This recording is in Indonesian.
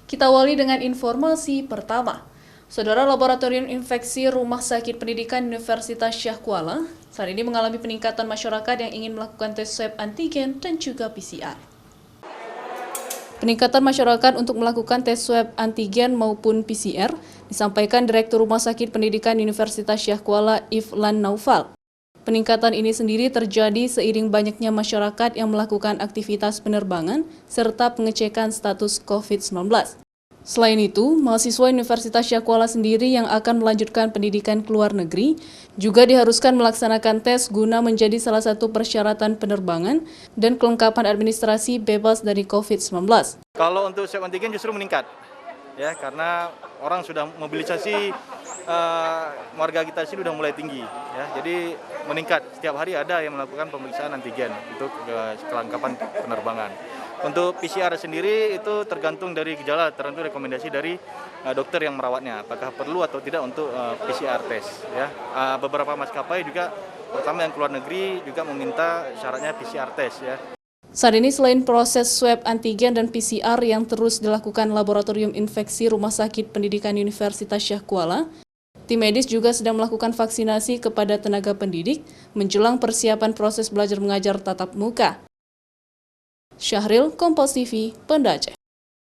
Kita awali dengan informasi pertama. Saudara, Laboratorium Infeksi Rumah Sakit Pendidikan Universitas Syah Kuala saat ini mengalami peningkatan masyarakat yang ingin melakukan tes swab antigen dan juga PCR. Peningkatan masyarakat untuk melakukan tes swab antigen maupun PCR disampaikan Direktur Rumah Sakit Pendidikan Universitas Syah Kuala Iflan Naufal. Peningkatan ini sendiri terjadi seiring banyaknya masyarakat yang melakukan aktivitas penerbangan serta pengecekan status COVID-19. Selain itu, mahasiswa Universitas Syah Kuala sendiri yang akan melanjutkan pendidikan ke luar negeri juga diharuskan melaksanakan tes guna menjadi salah satu persyaratan penerbangan dan kelengkapan administrasi bebas dari COVID-19. Kalau untuk swab antigen justru meningkat, ya, karena orang sudah mobilisasi, warga kita sini sudah mulai tinggi, ya, jadi meningkat. Setiap hari ada yang melakukan pemeriksaan antigen untuk kelengkapan penerbangan. Untuk PCR sendiri itu tergantung dari gejala, tergantung rekomendasi dari dokter yang merawatnya, apakah perlu atau tidak untuk PCR test. Ya. Beberapa maskapai juga, terutama yang keluar negeri, juga meminta syaratnya PCR test. Ya. Saat ini selain proses swab antigen dan PCR yang terus dilakukan Laboratorium Infeksi Rumah Sakit Pendidikan Universitas Syah Kuala, tim medis juga sedang melakukan vaksinasi kepada tenaga pendidik menjelang persiapan proses belajar mengajar tatap muka. Syahril, Kompas TV, Banda Aceh.